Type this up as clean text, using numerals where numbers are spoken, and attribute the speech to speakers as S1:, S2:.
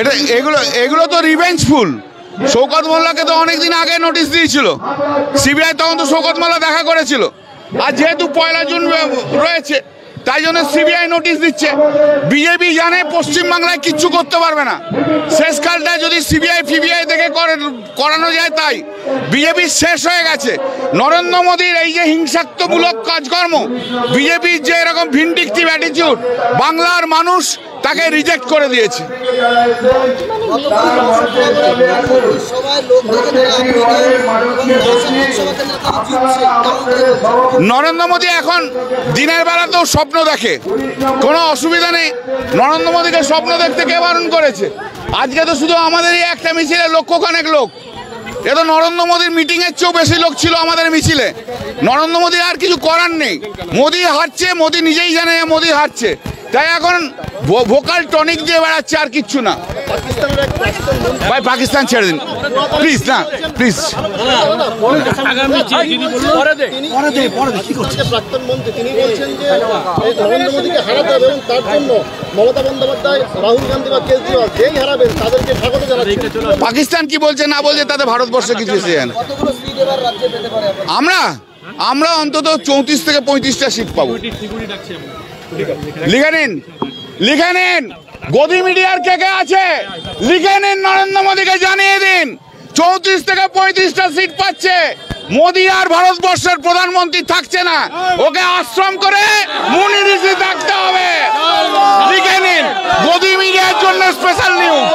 S1: এটা এগুলো তো রিভেঞ্জফুল। শওকত মোল্লাকে তো অনেকদিন আগে নোটিশ দিয়েছিল সিবিআই, তখন তো শওকত মোল্লা দেখা করেছিল। আর যেহেতু 1 জুন রয়েছে তাই জন্য সিবিআই নোটিশ দিচ্ছে। বিজেপি জানে পশ্চিমবাংলায় কিচ্ছু করতে পারবে না। শেষকালটা যদি সিবিআই দেখে করানো যায়, তাই বিজেপি শেষ হয়ে গেছে। নরেন্দ্র মোদীর এই যে হিংসাত্মমূলক কাজকর্ম, বিজেপির যে এরকম ভিন্ডিকটিভ অ্যাটিটিউড, বাংলার মানুষ তাকে রিজেক্ট করে দিয়েছে। নরেন্দ্র মোদী এখন দিনের বেলাতেও স্বপ্ন দেখে, কোনো অসুবিধা নেই। নরেন্দ্র মোদীকে স্বপ্ন দেখতে কে বারণ করেছে? আজকে তো শুধু আমাদেরই একটা মিছিলে লক্ষখানেক লোক। এ তো নরেন্দ্র মোদীর মিটিংয়ের চেয়েও বেশি লোক ছিল আমাদের মিছিলে। নরেন্দ্র মোদীর আর কিছু করার নেই। মোদী হারছে, মোদী নিজেই জানে মোদী হারছে, তাই এখন ভোকাল টনিক দিয়ে বেড়াচ্ছে, আর কিচ্ছু না। ভাই পাকিস্তান ছেড়ে দিন প্লিজ, না প্লিজ।
S2: প্রাক্তন মন্ত্রী তিনি বলছেন যে নরেন্দ্র মোদীকে হারাতে হবে এবং তার জন্য মমতা বন্দ্যোপাধ্যায়, রাহুল গান্ধী বা কেজরিওয়াল যেই হারাবেন তাদেরকে স্বাগত জানাচ্ছেন।
S1: পাকিস্তান কি বলছে না বলছে তাতে ভারতবর্ষে কিছু এসে যায় না। আমরা অন্তত 34 থেকে 35টা সিট পাবো। লিখে নিন গদি মিডিয়ার কে আছে, লিখে নিন, নরেন্দ্র মোদীকে জানিয়ে দিন 34 থেকে 35টা সিট পাচ্ছে। মোদী আর ভারতবর্ষের প্রধানমন্ত্রী থাকছে না, ওকে আশ্রম করে মুনি ঋষি থাকতে হবে। লিখে নিন, গদি মিডিয়ার জন্য স্পেশাল নিউজ।